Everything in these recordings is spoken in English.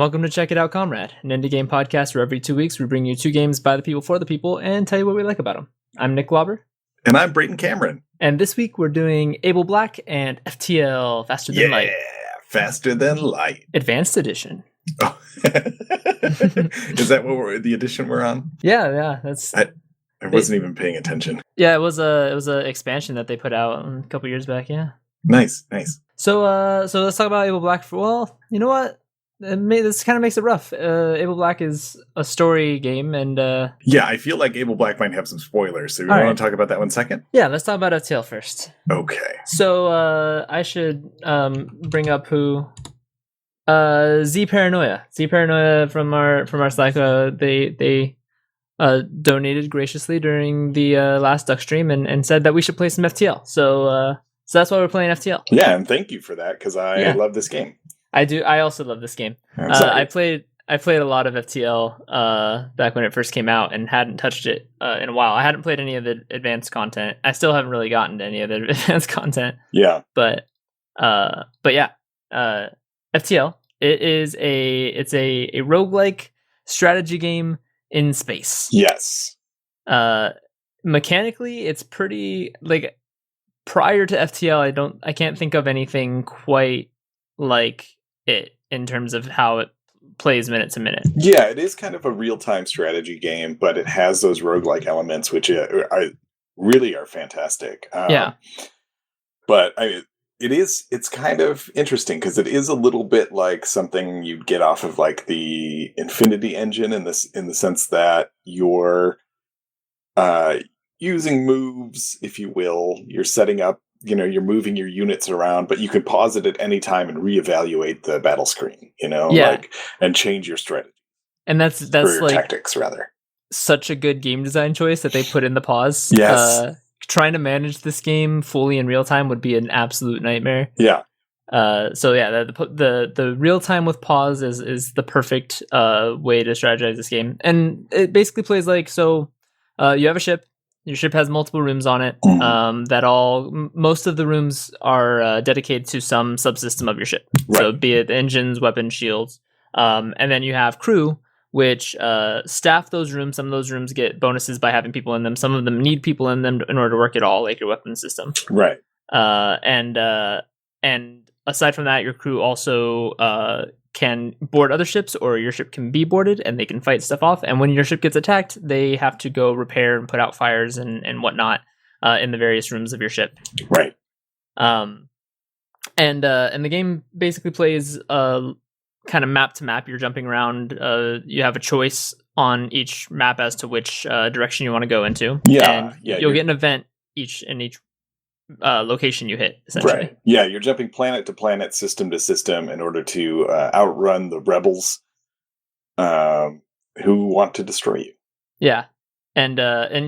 welcome to Check It Out, Comrade, an indie game podcast where every 2 weeks we bring you 2 games by the people for the people and tell you what we like about them. I'm Nick Glauber. And I'm Brayton Cameron. And this week we're doing Able Black and FTL, Faster Than Light. Faster Than Light. Advanced Edition. Oh. Is that what the edition we're on? Yeah. I wasn't even paying attention. Yeah, it was a expansion that they put out a couple years back, yeah. Nice. So let's talk about Able Black. Well, you know what? This kind of makes it rough. Able Black is a story game, and yeah, I feel like Able Black might have some spoilers. So we want to talk about that one second. Yeah, let's talk about FTL first. Okay. So I should bring up who Z Paranoia from our Slack. They donated graciously during the last Duck stream and said that we should play some FTL. So that's why we're playing FTL. Yeah, and thank you for that because I love this game. I do. I also love this game. I played a lot of FTL back when it first came out and hadn't touched it in a while. I hadn't played any of the advanced content. I still haven't really gotten to any of the advanced content. Yeah. But yeah, FTL. It's a roguelike strategy game in space. Yes. Mechanically, it's pretty like prior to FTL. I can't think of anything quite like it in terms of how it plays minute to minute. Yeah, it is kind of a real-time strategy game, but it has those roguelike elements, which really are fantastic. But it's kind of interesting because it is a little bit like something you'd get off of like the Infinity engine in the sense that you're using moves, if you will. You're setting up, you're moving your units around, but you can pause it at any time and reevaluate the battle screen, and change your strategy. And that's your like tactics rather. Such a good game design choice that they put in the pause. Yes. Trying to manage this game fully in real time would be an absolute nightmare. Yeah. So yeah, the real time with pause is the perfect way to strategize this game, and it basically plays like so. You have a ship. Your ship has multiple rooms on it. Most of the rooms are dedicated to some subsystem of your ship. Right. So be it engines, weapons, shields, and then you have crew, which staff those rooms. Some of those rooms get bonuses by having people in them. Some of them need people in them in order to work it all, like your weapon system. Right. And aside from that, your crew also can board other ships, or your ship can be boarded and they can fight stuff off. And when your ship gets attacked, they have to go repair and put out fires and whatnot in the various rooms of your ship. Right. And the game basically plays kind of map to map. You're jumping around. You have a choice on each map as to which direction you want to go into. Yeah. And you'll get an event in each location you hit, essentially. Right. Yeah, you're jumping planet to planet, system to system in order to outrun the rebels who want to destroy you. Yeah. And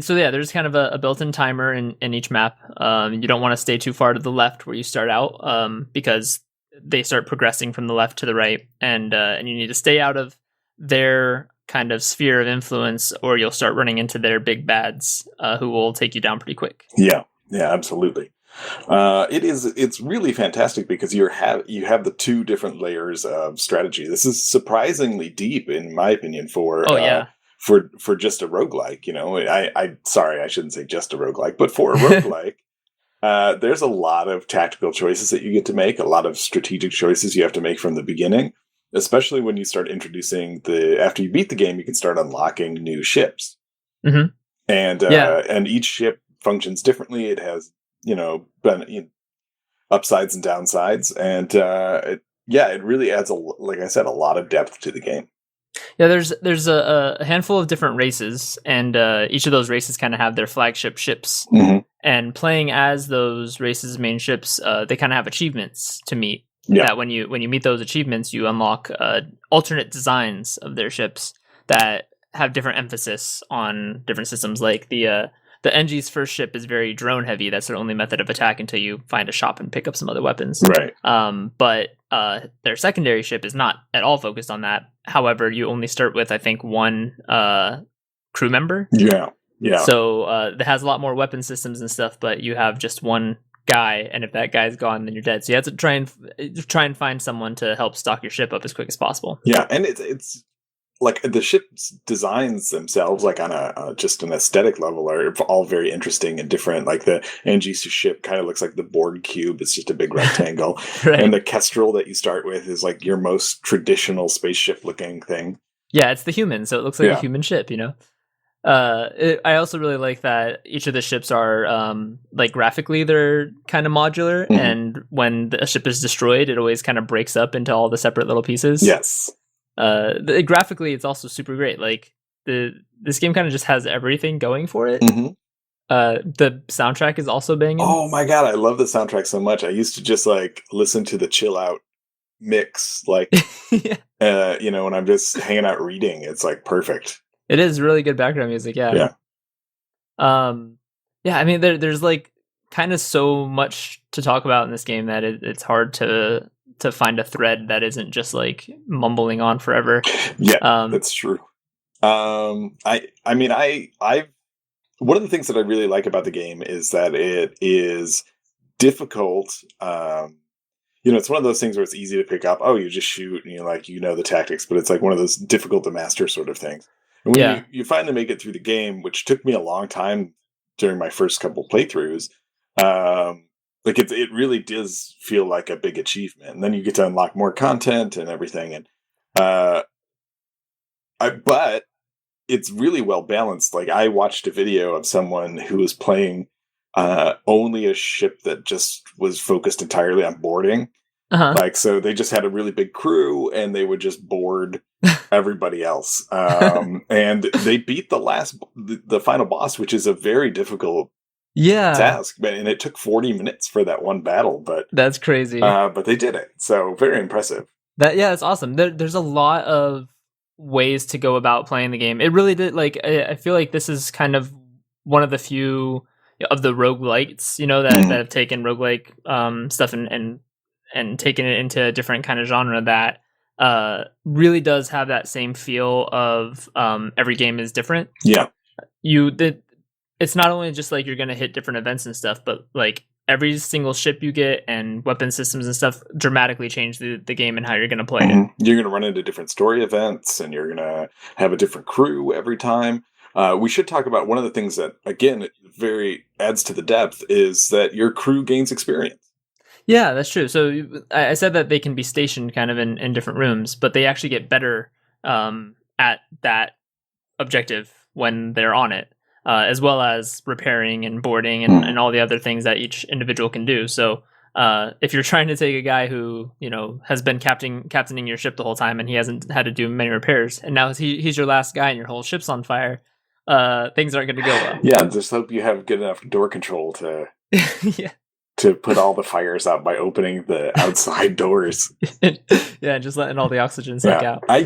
so yeah, there's kind of a built-in timer in each map. You don't want to stay too far to the left where you start out, because they start progressing from the left to the right, and you need to stay out of their kind of sphere of influence, or you'll start running into their big bads, who will take you down pretty quick. Yeah, absolutely. It's really fantastic because you have the two different layers of strategy. This is surprisingly deep, in my opinion, for just a roguelike. I shouldn't say just a roguelike, but for a roguelike, there's a lot of tactical choices that you get to make, a lot of strategic choices you have to make from the beginning, especially when you start introducing after you beat the game, you can start unlocking new ships. Mm-hmm. And each ship functions differently. It has, upsides and downsides, and it really adds like I said, a lot of depth to the game. Yeah, there's a handful of different races, and each of those races kind of have their flagship ships. Mm-hmm. And playing as those races' main ships, they kind of have achievements to meet. Yeah. That when you meet those achievements, you unlock alternate designs of their ships that have different emphasis on different systems. Like the NG's first ship is very drone heavy. That's their only method of attack until you find a shop and pick up some other weapons. Right. But their secondary ship is not at all focused on that. However, you only start with, I think, one crew member. Yeah. So it has a lot more weapon systems and stuff, but you have just one guy, and if that guy's gone, then you're dead. So you have to try and find someone to help stock your ship up as quick as possible. Yeah, and it's like the ship's designs themselves, like on a just an aesthetic level, are all very interesting and different. Like the Angisu ship kind of looks like the Borg cube. It's just a big rectangle. Right. And the Kestrel that you start with is like your most traditional spaceship looking thing. Yeah, it's the human, so it looks like a human ship, you know? I also really like that each of the ships are like graphically they're kind of modular, and when a ship is destroyed, it always kind of breaks up into all the separate little pieces. Yes. Graphically, it's also super great. Like this game kind of just has everything going for it. The soundtrack is also banging. Oh my god, I love the soundtrack so much. I used to just like listen to the chill out mix, like you know, when I'm just hanging out reading. It's like perfect. It is really good background music. Yeah. I mean, there's like kind of so much to talk about in this game that it's hard to find a thread that isn't just like mumbling on forever. Yeah, that's true. I mean, one of the things that I really like about the game is that it is difficult. You know, it's one of those things where it's easy to pick up. Oh, you just shoot and you know the tactics, but it's like one of those difficult to master sort of things. And when you finally make it through the game, which took me a long time during my first couple playthroughs, like it really does feel like a big achievement. And then you get to unlock more content and everything. And but it's really well balanced. Like I watched a video of someone who was playing only a ship that just was focused entirely on boarding. Like, so they just had a really big crew and they would just board everybody else. And they beat the final boss, which is a very difficult task. And it took 40 minutes for that one battle, but that's crazy. But they did it. So very impressive. That's awesome. There's a lot of ways to go about playing the game. It really did. Like, I feel like this is kind of one of the few of the roguelites, you know, that have taken roguelike stuff and taken it into a different kind of genre that really does have that same feel of every game is different. Yeah. It's not only just like you're going to hit different events and stuff, but like every single ship you get and weapon systems and stuff dramatically change the game and how you're going to play it. You're going to run into different story events and you're going to have a different crew every time. We should talk about one of the things that, again, very adds to the depth is that your crew gains experience. Yeah, that's true. So I said that they can be stationed kind of in different rooms, but they actually get better at that objective when they're on it, as well as repairing and boarding and all the other things that each individual can do. So if you're trying to take a guy who, you know, has been captaining your ship the whole time and he hasn't had to do many repairs, and now he's your last guy and your whole ship's on fire, things aren't going to go well. Yeah, just hope you have good enough door control to... to put all the fires out by opening the outside doors. Yeah, just letting all the oxygen sink out. I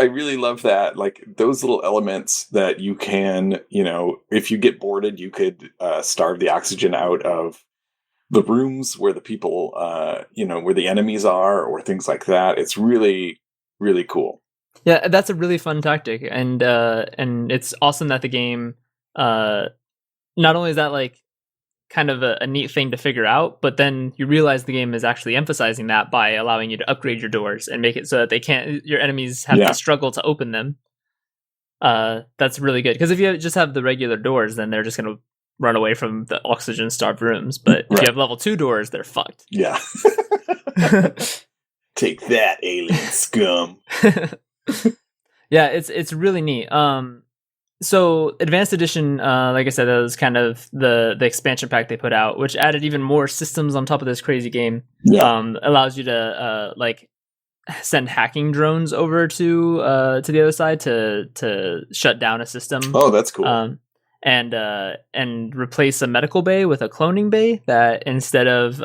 really love that. Like those little elements that you can, you know, if you get boarded, you could starve the oxygen out of the rooms where the people, you know, where the enemies are or things like that. It's really, really cool. Yeah, that's a really fun tactic. And it's awesome that the game, not only is that like, kind of a neat thing to figure out, but then you realize the game is actually emphasizing that by allowing you to upgrade your doors and make it so that your enemies have to struggle to open them. That's really good, because if you just have the regular doors, then they're just going to run away from the oxygen starved rooms. But if you have level 2 doors, they're fucked. Yeah. Take that, alien scum. Yeah, it's really neat. So Advanced Edition, like I said, that was kind of the expansion pack they put out, which added even more systems on top of this crazy game. Yeah. Allows you to like send hacking drones over to the other side to shut down a system. Oh, that's cool. And replace a medical bay with a cloning bay that instead of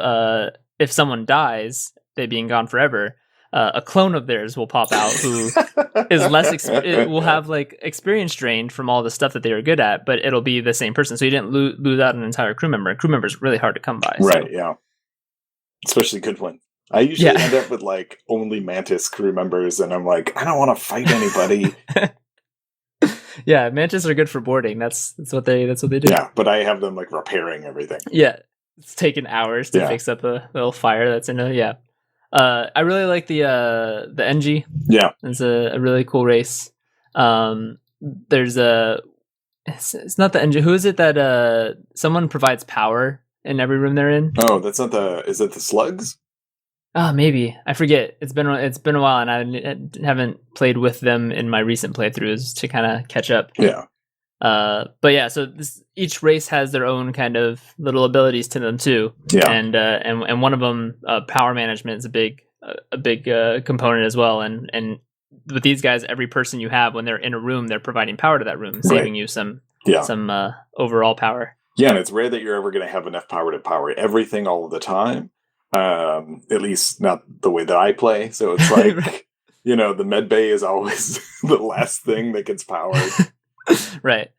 if someone dies, they being gone forever, a clone of theirs will pop out who is it will have like experience drained from all the stuff that they were good at, but it'll be the same person. So you didn't lose out an entire crew member. A crew member is really hard to come by. Right, yeah. Especially good ones. I usually end up with like only Mantis crew members, and I'm like, I don't want to fight anybody. Yeah, Mantis are good for boarding. That's what they do. Yeah, but I have them like repairing everything. Yeah. it's taken hours to fix up a little fire that's in a I really like the NG. Yeah, it's a really cool race. There's it's not the NG. Who is it that someone provides power in every room they're in? Oh, that's not is it the slugs? Maybe. I forget. It's been a while, and I haven't played with them in my recent playthroughs to kind of catch up. Yeah. But yeah, so each race has their own kind of little abilities to them too. Yeah. And one of them, power management, is a big component as well. And with these guys, every person you have, when they're in a room, they're providing power to that room, saving you some overall power. Yeah, and it's rare that you're ever going to have enough power to power everything all of the time. At least not the way that I play. So it's like, right. The med bay is always the last thing that gets powered. Right.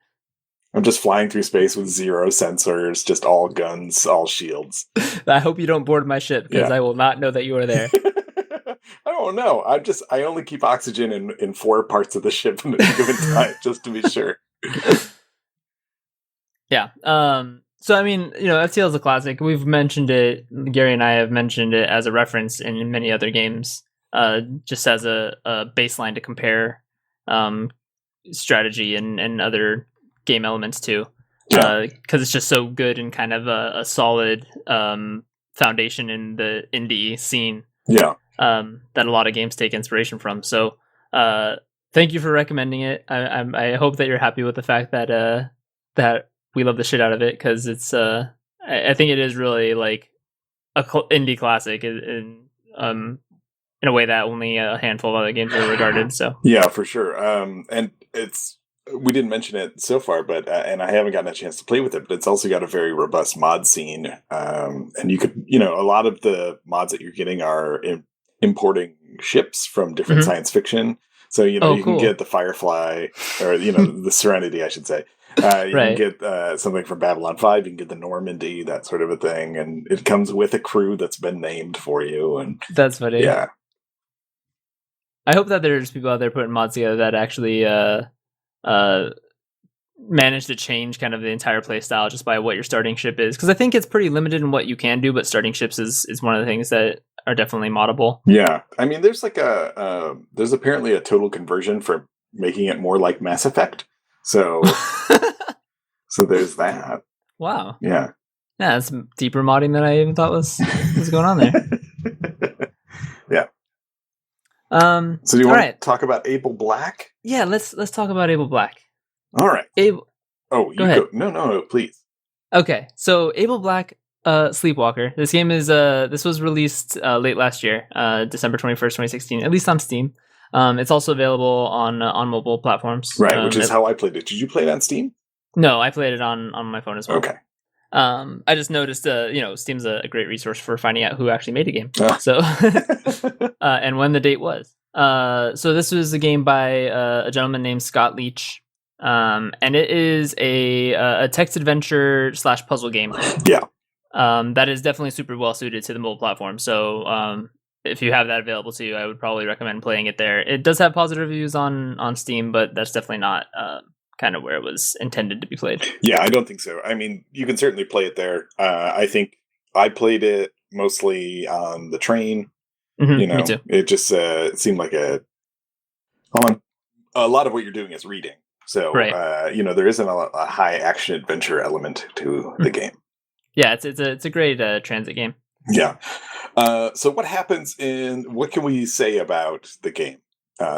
I'm just flying through space with 0 sensors, just all guns, all shields. I hope you don't board my ship, because I will not know that you are there. I don't know. I only keep oxygen in 4 parts of the ship at a given time, just to be sure. Yeah. So, I mean, FTL is a classic. We've mentioned it. Gary and I have mentioned it as a reference in many other games, just as a baseline to compare strategy and other game elements to. Because it's just so good and kind of a solid foundation in the indie scene. Yeah. That a lot of games take inspiration from. So, thank you for recommending it. I hope that you're happy with the fact that we love the shit out of it, because it's I think it is really like a indie classic in a way that only a handful of other games are regarded. So yeah, for sure. And we didn't mention it so far, but and I haven't gotten a chance to play with it, but it's also got a very robust mod scene. And you could, a lot of the mods that you're getting are importing ships from different science fiction. So, you can get the Firefly, or, the Serenity, I should say. You can get something from Babylon 5, you can get the Normandy, that sort of a thing. And it comes with a crew that's been named for you. And that's funny. Yeah. I hope that there's people out there putting mods together that actually manage to change kind of the entire play style just by what your starting ship is. Because I think it's pretty limited in what you can do, but starting ships is one of the things that are definitely moddable. Yeah. I mean, there's like there's apparently a total conversion for making it more like Mass Effect. So, so there's that. Wow. Yeah. Yeah, that's deeper modding than I even thought was going on there. Yeah. So do you want to talk about Able Black? Yeah, let's talk about Able Black. All right. Go ahead. No, please. Okay, so Able Black, Sleepwalker. This game is this was released late last year, December 21st, 2016, at least on Steam. It's also available on mobile platforms. Right, which is how I played it. Did you play it on Steam? No, I played it on my phone as well. Okay. I just noticed, Steam's a great resource for finding out who actually made a game. So, and when the date was. So this was a game by a gentleman named Scott Leach. And it is a text adventure / puzzle game. Yeah. That is definitely super well suited to the mobile platform. So, if you have that available to you, I would probably recommend playing it there. It does have positive reviews on Steam, but that's definitely not kind of where it was intended to be played. Yeah, I don't think so. I mean, you can certainly play it there. I think I played it mostly on the train. Mm-hmm, me too. It just it seemed like a lot of what you're doing is reading. So, there isn't a high action adventure element to the game. Yeah, it's a great transit game. Yeah. So what can we say about the game,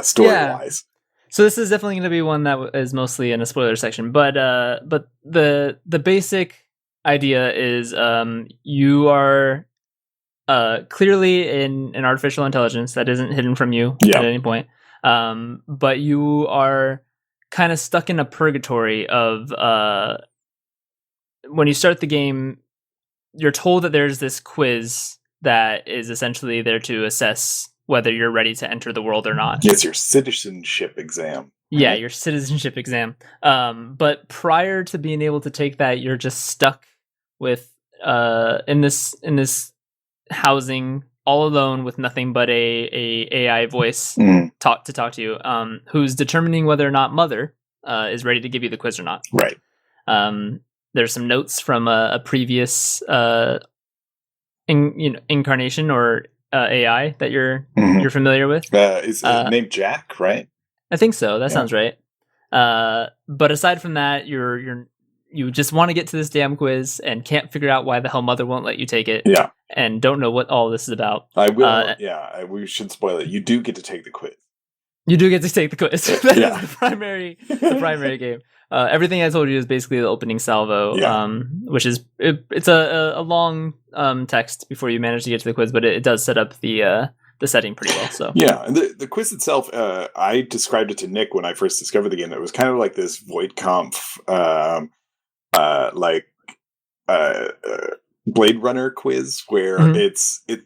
story-wise? So this is definitely going to be one that is mostly in a spoiler section, but the basic idea is you are clearly in an artificial intelligence that isn't hidden from you at any point, but you are kind of stuck in a purgatory of when you start the game, you're told that there's this quiz that is essentially there to assess whether you're ready to enter the world or not. It's your citizenship exam. Right? Yeah, your citizenship exam. But prior to being able to take that, you're just stuck with in this housing all alone with nothing but a AI voice talk to you, who's determining whether or not Mother is ready to give you the quiz or not. Right. there's some notes from a previous incarnation or AI that you're familiar with. Is named Jack, right? I think so. That sounds right. But aside from that, you just want to get to this damn quiz and can't figure out why the hell Mother won't let you take it. Yeah. And don't know what all this is about. I will. We should spoil it. You do get to take the quiz. You do get to take the quiz. That is the primary game. Everything I told you is basically the opening salvo, which is it's a long text before you manage to get to the quiz, but it does set up the setting pretty well. So yeah, and the quiz itself, I described it to Nick when I first discovered the game. It was kind of like this Voight-Kampff, Blade Runner quiz where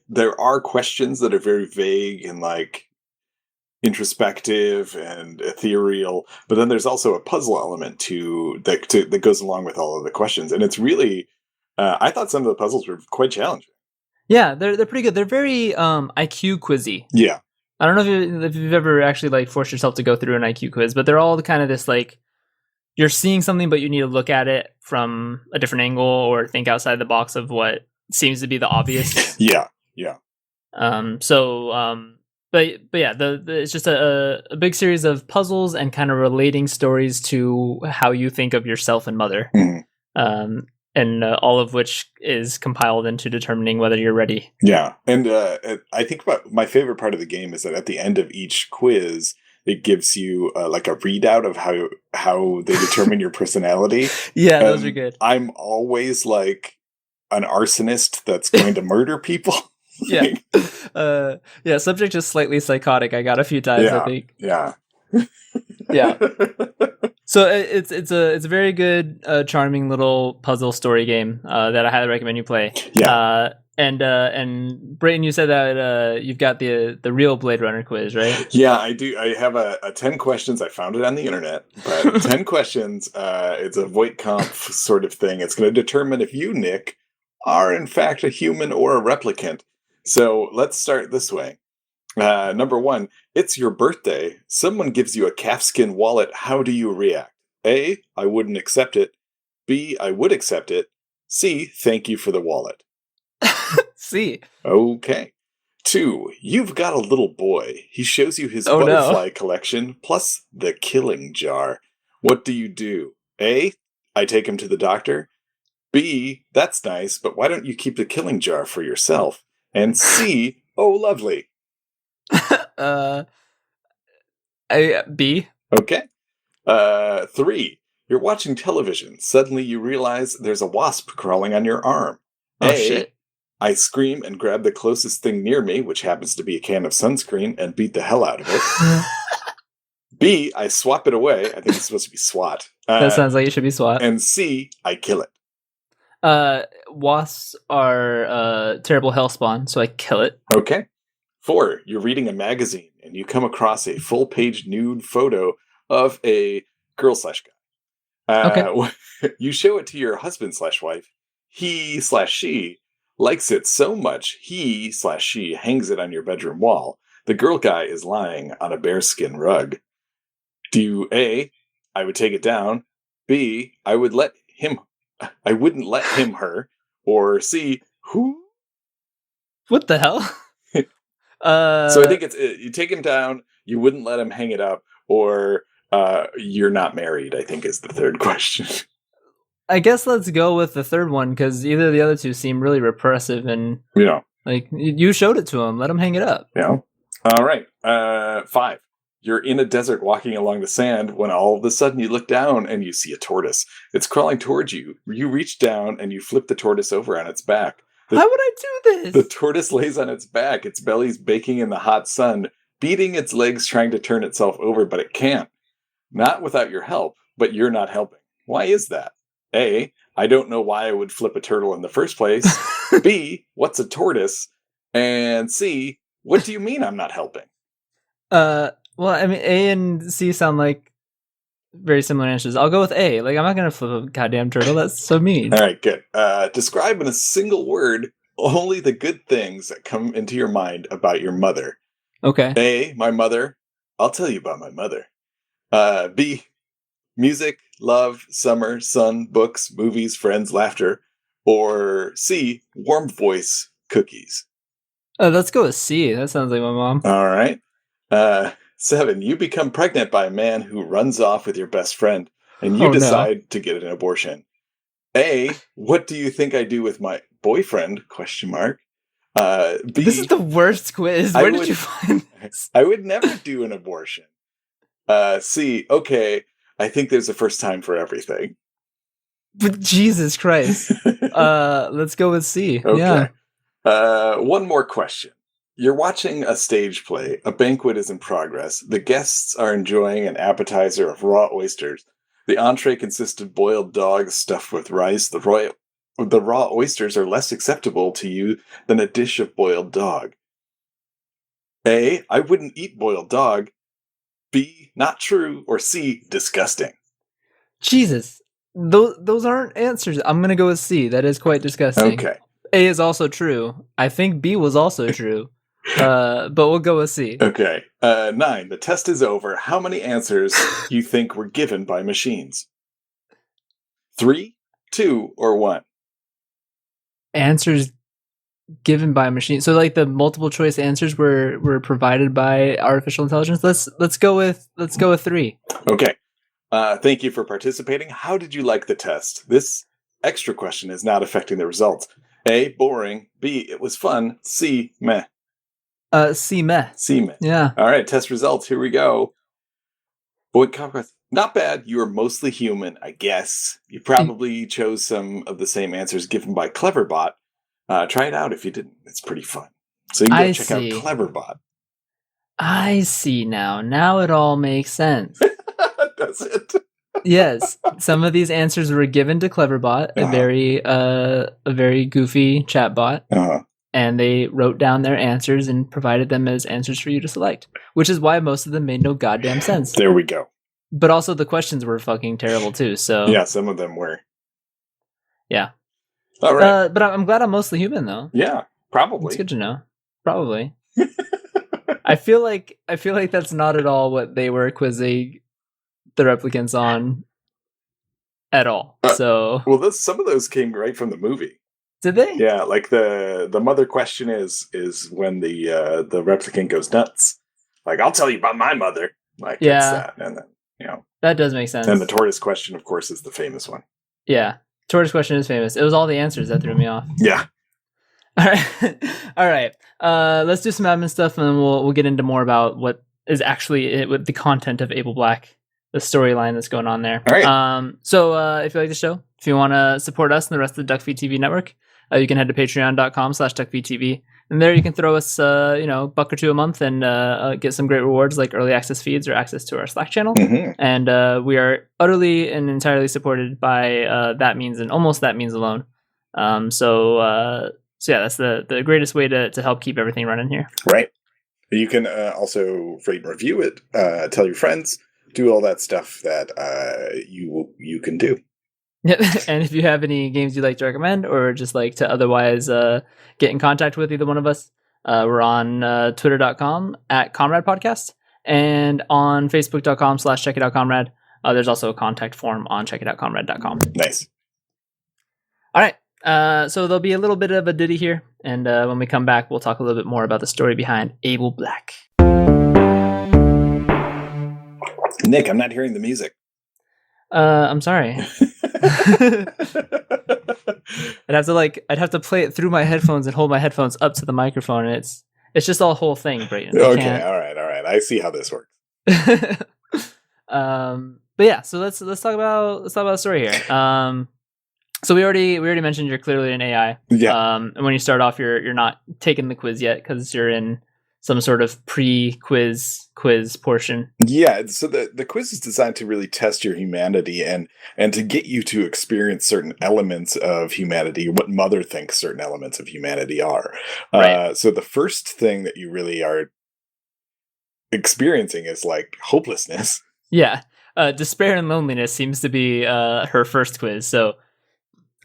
there are questions that are very vague and like introspective and ethereal, but then there's also a puzzle element that goes along with all of the questions, and it's really I thought some of the puzzles were quite challenging. Yeah, they're pretty good. They're very IQ quizzy. Yeah, I don't know if you've ever actually like forced yourself to go through an IQ quiz, but they're all kind of this like you're seeing something, but you need to look at it from a different angle or think outside the box of what seems to be the obvious. yeah. But yeah, it's just a big series of puzzles and kind of relating stories to how you think of yourself and Mother, and all of which is compiled into determining whether you're ready. Yeah, and I think about my favorite part of the game is that at the end of each quiz, it gives you like a readout of how they determine your personality. Yeah, those are good. I'm always like an arsonist that's going to murder people. Yeah. Subject is slightly psychotic. I got a few times. I think. Yeah. So it's a very good, charming little puzzle story game that I highly recommend you play. Yeah. And Brayton, you said that you've got the real Blade Runner quiz, right? Yeah, I do. I have a 10 questions. I found it on the internet, but 10 questions. It's a Voight-Kampff sort of thing. It's going to determine if you, Nick, are in fact a human or a replicant. So let's start this way. Number 1, it's your birthday. Someone gives you a calfskin wallet. How do you react? A, I wouldn't accept it. B, I would accept it. C, thank you for the wallet. C. Okay. 2, you've got a little boy. He shows you his butterfly collection plus the killing jar. What do? A, I take him to the doctor. B, that's nice, but why don't you keep the killing jar for yourself? And C, oh, lovely. B. Okay. 3, you're watching television. Suddenly you realize there's a wasp crawling on your arm. Shit. I scream and grab the closest thing near me, which happens to be a can of sunscreen, and beat the hell out of it. B, I swap it away. I think it's supposed to be SWAT. That sounds like it should be SWAT. And C, I kill it. Wasps are terrible hellspawn, so I kill it. Okay. 4, you're reading a magazine and you come across a full-page nude photo of a girl/guy. Okay. You show it to your husband/wife. He/she likes it so much he/she hangs it on your bedroom wall. The girl guy is lying on a bearskin rug. Do A, I would take it down. B, I wouldn't let him her. Or C, who? What the hell? So I think it's you take him down, you wouldn't let him hang it up, or you're not married, I think is the third question. I guess let's go with the third one, because either of the other two seem really repressive and like you showed it to him, let him hang it up. Yeah. All right. 5. You're in a desert walking along the sand when all of a sudden you look down and you see a tortoise. It's crawling towards you. You reach down and you flip the tortoise over on its back. How would I do this? The tortoise lays on its back. Its belly's baking in the hot sun, beating its legs trying to turn itself over, but it can't. Not without your help, but you're not helping. Why is that? A, I don't know why I would flip a turtle in the first place. B, what's a tortoise? And C, what do you mean I'm not helping? Well, I mean, A and C sound like very similar answers. I'll go with A. Like, I'm not going to flip a goddamn turtle. That's so mean. All right, good. Describe in a single word only the good things that come into your mind about your mother. Okay. A, my mother. I'll tell you about my mother. B, music, love, summer, sun, books, movies, friends, laughter, or C, warm voice, cookies. Let's go with C. That sounds like my mom. All right. 7, you become pregnant by a man who runs off with your best friend, and you decide to get an abortion. A, what do you think I do with my boyfriend? Question mark. B, this is the worst quiz. Where did you find this? I would never do an abortion. C, okay, I think there's a first time for everything. But Jesus Christ. Let's go with C. Okay. Yeah. One more question. You're watching a stage play. A banquet is in progress. The guests are enjoying an appetizer of raw oysters. The entree consists of boiled dogs stuffed with rice. The raw oysters are less acceptable to you than a dish of boiled dog. A, I wouldn't eat boiled dog. B, not true. Or C, disgusting. Jesus. Those aren't answers. I'm going to go with C. That is quite disgusting. Okay. A is also true. I think B was also true. But we'll go with C. Okay. 9. The test is over. How many answers do you think were given by machines? 3, 2, or 1? Answers given by a machine. So like the multiple choice answers were provided by artificial intelligence. Let's go with 3. Okay. Thank you for participating. How did you like the test? This extra question is not affecting the results. A, boring. B, it was fun. C, meh. C, meh. C, meh. Yeah. All right, test results. Here we go. Boy, not bad. You are mostly human, I guess. You probably chose some of the same answers given by Cleverbot. Try it out if you didn't. It's pretty fun. So you can go check out Cleverbot. I see now. Now it all makes sense. Does it? Yes. Some of these answers were given to Cleverbot, a very goofy chatbot. And they wrote down their answers and provided them as answers for you to select, which is why most of them made no goddamn sense. There we go. But also the questions were fucking terrible too. So yeah, some of them were. Yeah. All right. But I'm glad I'm mostly human though. Yeah, probably. It's good to know. Probably. I feel like that's not at all what they were quizzing the replicants on at all. Well, some of those came right from the movie. Did they? Yeah, like the mother question is when the replicant goes nuts. Like, I'll tell you about my mother. Like, it's that, and then that does make sense. And the tortoise question, of course, is the famous one. Yeah, tortoise question is famous. It was all the answers that threw me off. Yeah. All right. Let's do some admin stuff, and then we'll get into more about what is actually with the content of Able Black, the storyline that's going on there. All right. So if you like the show, if you want to support us and the rest of the Duckfeed TV network, you can head to patreon.com/DuckFeedTV. And there you can throw us, $1 or $2 a month and get some great rewards like early access feeds or access to our Slack channel. Mm-hmm. And we are utterly and entirely supported by that means and almost that means alone. So yeah, that's the greatest way to help keep everything running here. Right. You can also rate and review it, tell your friends, do all that stuff that you can do. And if you have any games you'd like to recommend or just like to otherwise get in contact with either one of us, we're on twitter.com @ComradePodcast and on facebook.com/checkitoutcomrade. There's also a contact form on checkitoutcomrade.com. Nice. All right. So there'll be a little bit of a ditty here. And when we come back, we'll talk a little bit more about the story behind Able Black. Nick, I'm not hearing the music. I'm sorry. I'd have to play it through my headphones and hold my headphones up to the microphone, and it's just a whole thing, Brayton. Okay, all right. I see how this works. But yeah, so let's talk about the story here. So we already mentioned you're clearly an AI. Yeah. And when you start off, you're not taking the quiz yet because you're in some sort of pre-quiz portion. Yeah, so the quiz is designed to really test your humanity and to get you to experience certain elements of humanity, what Mother thinks certain elements of humanity are. Right. So the first thing that you really are experiencing is like hopelessness. Yeah. Despair and loneliness seems to be her first quiz. So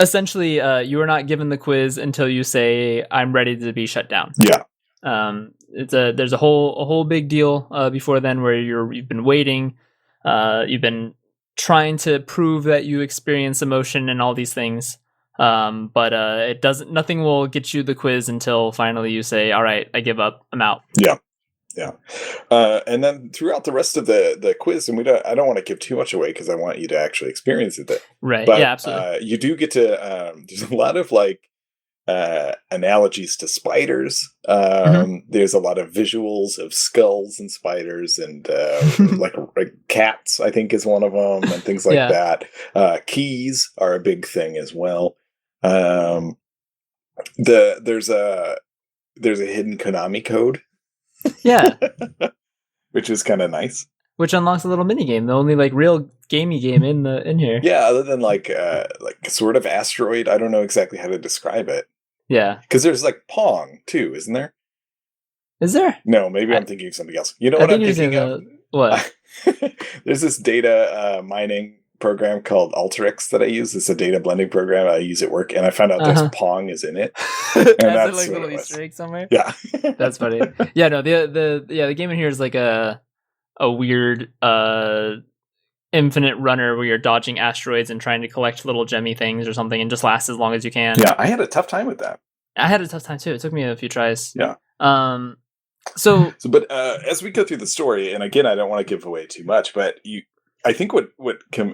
essentially, you are not given the quiz until you say, "I'm ready to be shut down." Yeah. There's a whole big deal before then where you've been waiting, you've been trying to prove that you experience emotion and all these things. But it doesn't. Nothing will get you the quiz until finally you say, "All right, I give up. I'm out." Yeah. And then throughout the rest of the quiz, and I don't want to give too much away because I want you to actually experience it. Right. But, yeah, absolutely. You do get to. There's a lot of analogies to spiders. There's a lot of visuals of skulls and spiders, and like cats, I think, is one of them, and things like that. Keys are a big thing as well. There's a hidden Konami code. Yeah. Which is kind of nice. Which unlocks a little mini game, the only like real gamey game in here. Yeah, other than like sort of asteroid. I don't know exactly how to describe it. Yeah. Because there's like Pong too, isn't there? Is there? No, maybe I'm thinking of something else. You know what I'm thinking of? What? There's this data mining program called Alteryx that I use. It's a data blending program I use at work, and I found out there's Pong is in it. And that's like a little Easter egg somewhere. Yeah, that's funny. Yeah, no, the game in here is like a weird infinite runner where you're dodging asteroids and trying to collect little gemmy things or something, and just last as long as you can. Yeah, I had a tough time with that. I had a tough time too. It took me a few tries. Yeah. But as we go through the story, and again, I don't want to give away too much, but I think what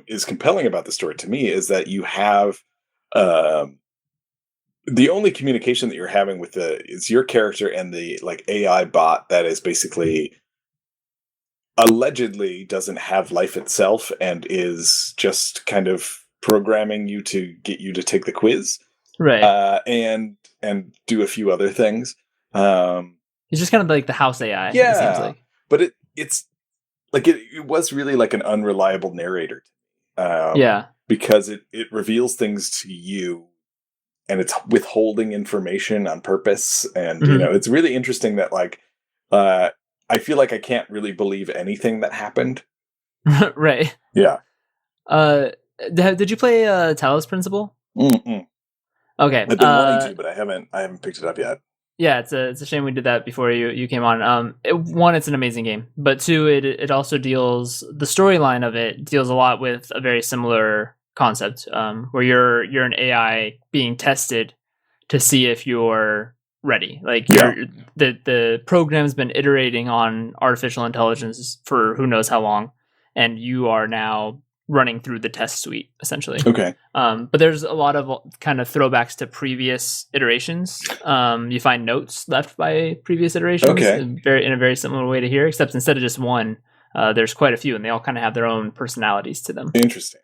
is compelling about the story to me is that you have the only communication that you're having with is your character and the like AI bot that is basically allegedly doesn't have life itself and is just kind of programming you to get you to take the quiz, right? And do a few other things. He's just kind of like the house AI. Yeah, it seems like. But it's like it was really like an unreliable narrator. Because it reveals things to you, and it's withholding information on purpose, and it's really interesting that like I feel like I can't really believe anything that happened. Right. Yeah. Did you play Talos Principle? Mm-mm. Okay. I've been wanting to, but I haven't picked it up yet. Yeah, it's a shame we did that before you came on. One, it's an amazing game, but two, it also deals, the storyline of it deals a lot with a very similar concept, where you're an AI being tested to see if you're ready. Like the program's been iterating on artificial intelligence for who knows how long, and you are now running through the test suite essentially. Okay. But there's a lot of kind of throwbacks to previous iterations. You find notes left by previous iterations in a very similar way to here, except instead of just one, there's quite a few, and they all kind of have their own personalities to them. Interesting.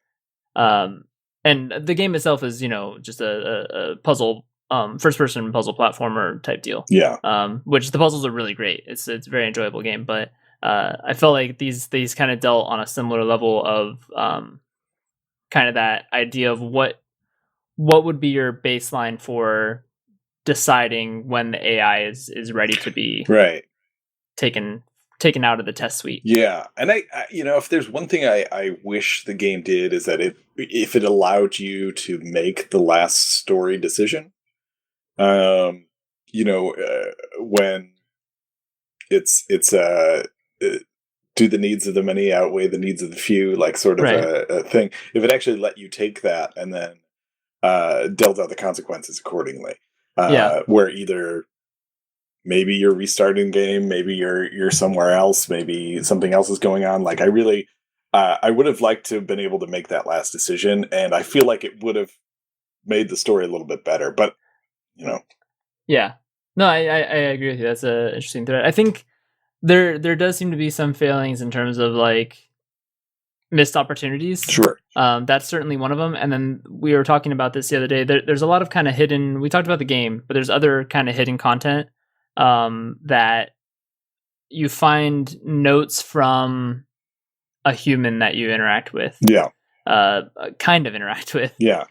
And the game itself is, just a puzzle, first-person puzzle platformer type deal. Yeah. Which the puzzles are really great. It's a very enjoyable game, but I felt like these kind of dealt on a similar level of kind of that idea of what would be your baseline for deciding when the AI is ready to be taken out of the test suite. Yeah, and I if there's one thing I wish the game did is that if it allowed you to make the last story decision, when it's do the needs of the many outweigh the needs of the few, like sort of a thing. If it actually let you take that and then dealt out the consequences accordingly, where either maybe you're restarting the game, maybe you're somewhere else, maybe something else is going on. Like I would have liked to have been able to make that last decision, and I feel like it would have made the story a little bit better. But yeah, no, I agree with you. That's an interesting thread. I think there does seem to be some failings in terms of like missed opportunities. Sure. That's certainly one of them. And then we were talking about this the other day. There's a lot of kind of hidden, we talked about the game, but there's other kind of hidden content that you find notes from a human that you interact with. Yeah. Kind of interact with. Yeah.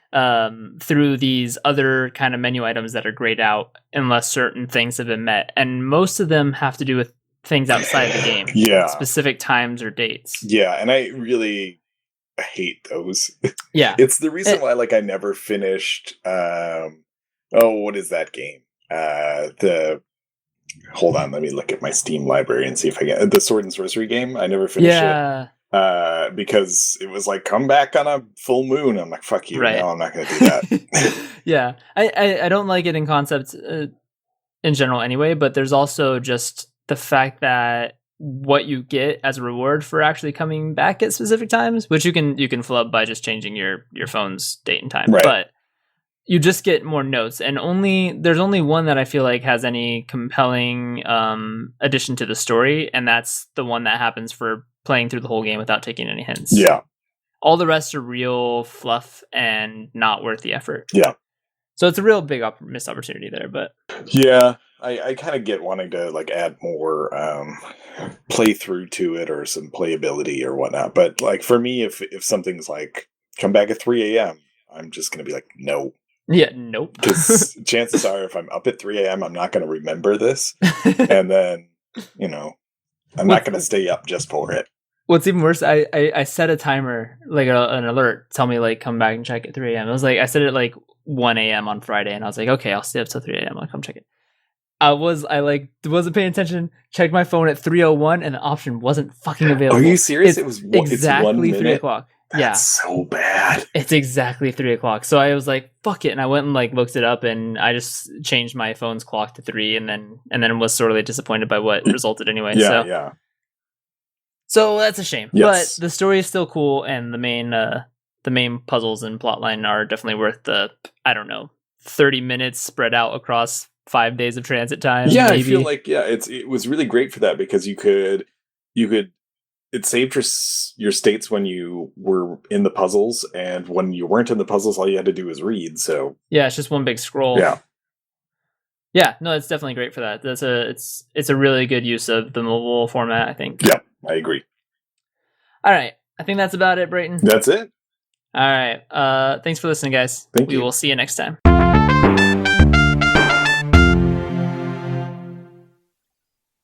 Through these other kind of menu items that are grayed out unless certain things have been met. And most of them have to do with things outside the game. Yeah. Specific times or dates. Yeah, and I really hate those. Yeah. It's the reason why I never finished what is that game? Hold on, let me look at my Steam library and see if I get the Sword and Sorcery game. I never finished it. because it was like, come back on a full moon. I'm like, fuck you. Right. No, I'm not going to do that. Yeah. I don't like it in concept in general anyway, but there's also just the fact that what you get as a reward for actually coming back at specific times, which you can flub by just changing your phone's date and time. Right. But you just get more notes, and there's only one that I feel like has any compelling addition to the story, and that's the one that happens for playing through the whole game without taking any hints. Yeah. All the rest are real fluff and not worth the effort. Yeah. So it's a real big missed opportunity there, but yeah, I kind of get wanting to like add more playthrough to it or some playability or whatnot. But like for me, if something's like come back at 3 a.m., I'm just going to be like, no. Yeah, nope. Because chances are, if I'm up at 3 a.m., I'm not going to remember this. And then, I'm not going to stay up just for it. What's even worse, I set a timer, like an alert, tell me like come back and check at 3 a.m. I was like, I set it like 1 a.m. on Friday, and I was like, okay, I'll stay up till 3 a.m. I'll come check it. I wasn't paying attention, checked my phone at 3:01, and the option wasn't fucking available. Are you serious? It's exactly 3 o'clock. That's so bad. It's exactly 3 o'clock. So I was like, fuck it. And I went and like looked it up, and I just changed my phone's clock to 3, and then was sorely disappointed by what resulted anyway. Yeah. So that's a shame. Yes. But the story is still cool, and the main puzzles and plotline are definitely worth the, 30 minutes spread out across 5 days of transit time. Yeah, maybe. I feel like it was really great for that because you could it saved your states when you were in the puzzles, and when you weren't in the puzzles, all you had to do was read. So yeah, it's just one big scroll. Yeah, no, it's definitely great for that. It's a really good use of the mobile format, I think. Yeah, I agree. All right, I think that's about it, Brayton. That's it. All right, thanks for listening, guys. Thank you. We will see you next time.